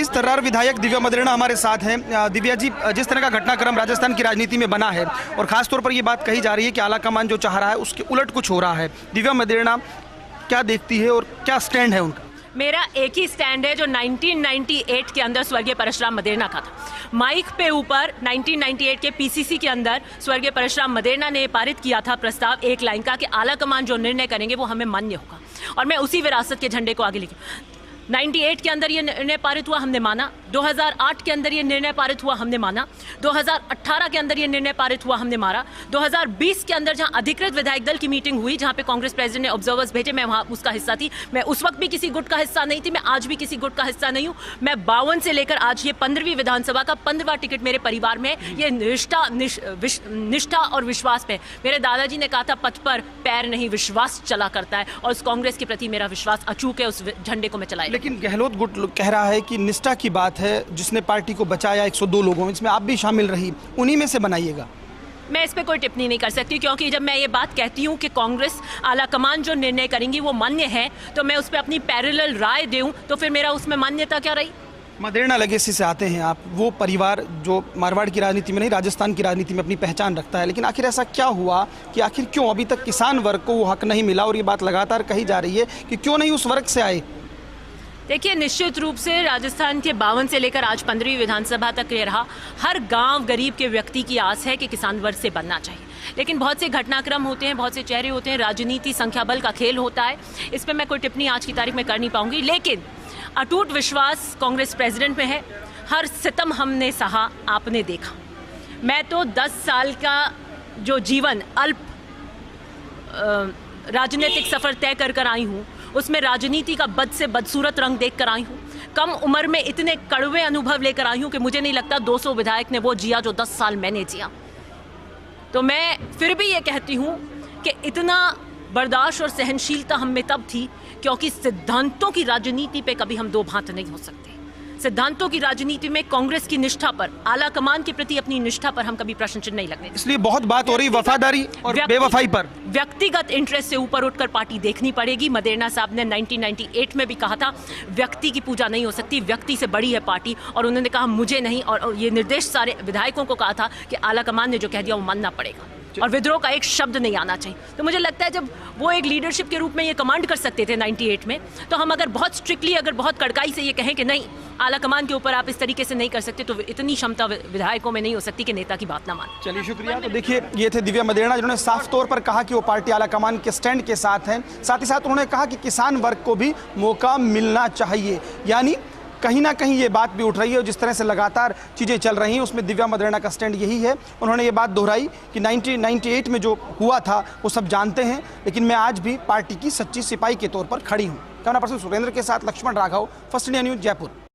21 तर्रार विधायक दिव्या मदेरणा हमारे साथ हैं। दिव्या जी, जिस तरह का घटनाक्रम राजस्थान की राजनीति में बना है और खासतौर पर ये बात कही जा रही है कि आलाकमान जो चाह रहा है उसके उलट कुछ हो रहा है, दिव्या मदेरणा क्या देखती है और क्या स्टैंड है उनका? मेरा एक ही स्टैंड है जो 1998 के अंदर स्वर्गीय परशुराम मदेरणा का था। माइक पे ऊपर 1998 के पीसीसी के अंदर स्वर्गीय परशुराम मदेरणा ने पारित किया था प्रस्ताव एक लाइन का कि आलाकमान जो निर्णय करेंगे वो हमें मान्य होगा, और मैं उसी विरासत के झंडे को आगे लेके 98 के अंदर ये निर्णय पारित हुआ, हमने माना। 2008 के अंदर ये निर्णय पारित हुआ, हमने माना। 2018 के अंदर ये निर्णय पारित हुआ, हमने माना। 2020 के अंदर जहां अधिकृत विधायक दल की मीटिंग हुई, जहां पे कांग्रेस प्रेसिडेंट ने ऑब्जर्वर्स भेजे, मैं वहां उसका हिस्सा थी। मैं उस वक्त भी किसी गुट का हिस्सा नहीं थी, मैं आज भी किसी गुट का हिस्सा नहीं हूं। मैं 52 से लेकर आज ये 15वीं विधानसभा का 15वां टिकट मेरे परिवार में। ये निष्ठा और विश्वास पे, मेरे दादाजी ने कहा था पथ पर पैर नहीं विश्वास चला करता है, और उस कांग्रेस के प्रति मेरा विश्वास अचूक है। उस झंडे को मैं चलाई। लेकिन गहलोत गुट कह रहा है कि निष्ठा की बात है, जिसने पार्टी को बचाया 102 लोगों में, इसमें आप भी शामिल रही, उन्हीं में से बनाइएगा। मैं इस पे कोई टिप्पणी नहीं कर सकती, क्योंकि जब मैं ये बात कहती हूँ कि कांग्रेस आलाकमान जो निर्णय करेंगी वो मान्य है, तो मैं उस पर अपनी पैरेलल राय दूं तो फिर मेरा उसमें मान्यता क्या रही? मदेरणा लेगेसी से आते हैं आप, वो परिवार जो मारवाड़ की राजनीति में नहीं राजस्थान की राजनीति में अपनी पहचान रखता है, लेकिन आखिर ऐसा क्या हुआ कि आखिर क्यों अभी तक किसान वर्ग को वो हक नहीं मिला? और ये बात लगातार कही जा रही है कि क्यों नहीं उस वर्ग से आए। देखिए, निश्चित रूप से राजस्थान के 52 से लेकर आज 15वीं विधानसभा तक ये रहा, हर गांव गरीब के व्यक्ति की आस है कि किसान वर्ग से बनना चाहिए। लेकिन बहुत से घटनाक्रम होते हैं, बहुत से चेहरे होते हैं, राजनीति संख्या बल का खेल होता है। इस पर मैं कोई टिप्पणी आज की तारीख में कर नहीं पाऊंगी, लेकिन अटूट विश्वास कांग्रेस प्रेसिडेंट में है। हर सितम हमने सहा, आपने देखा। मैं तो 10 साल का जो जीवन अल्प राजनीतिक सफर तय कर आई हूँ, उसमें राजनीति का बद से बदसूरत रंग देख कर आई हूँ। कम उम्र में इतने कड़वे अनुभव लेकर आई हूँ कि मुझे नहीं लगता 200 विधायक ने वो जिया जो 10 साल मैंने जिया। तो मैं फिर भी ये कहती हूँ कि इतना बर्दाश्त और सहनशीलता हम में तब थी क्योंकि सिद्धांतों की राजनीति पे कभी हम दो भांत नहीं हो सकते। सिद्धांतों की राजनीति में कांग्रेस की निष्ठा पर, आलाकमान के प्रति अपनी निष्ठा पर हम कभी प्रश्न चिन्ह नहीं लगने। इसलिए बहुत बात हो रही वफादारी और बेवफाई पर। व्यक्तिगत इंटरेस्ट से ऊपर उठकर पार्टी देखनी पड़ेगी। मदेरणा साहब ने 1998 में भी कहा था व्यक्ति की पूजा नहीं हो सकती, व्यक्ति से बड़ी है पार्टी, और उन्होंने कहा मुझे नहीं, और ये निर्देश सारे विधायकों को कहा था कि आलाकमान ने जो कह दिया वो मानना पड़ेगा और विद्रोह का एक शब्द नहीं आना चाहिए। तो मुझे लगता है जब वो एक लीडरशिप के रूप में ये कमांड कर सकते थे 98 में, तो हम अगर बहुत स्ट्रिक्टली, अगर बहुत कड़काई से ये कहें कि नहीं, आलाकमान के ऊपर आप इस तरीके से नहीं कर सकते, तो इतनी क्षमता विधायकों में नहीं हो सकती कि नेता की बात ना माने। चलिए, शुक्रिया। तो देखिए, ये थे दिव्या मदेरणा, जिन्होंने साफ तौर पर कहा कि वो पार्टी आलाकमान के स्टैंड के साथ हैं। साथ ही साथ उन्होंने कहा कि किसान वर्ग को भी मौका मिलना चाहिए। यानी कहीं ना कहीं ये बात भी उठ रही है, और जिस तरह से लगातार चीज़ें चल रही हैं उसमें दिव्या मदेरणा का स्टैंड यही है। उन्होंने ये बात दोहराई कि 1998 में जो हुआ था वो सब जानते हैं, लेकिन मैं आज भी पार्टी की सच्ची सिपाही के तौर पर खड़ी हूँ। कैमरा पर्सन सुरेंद्र के साथ Lakshman Raghav, First India News, Jaipur.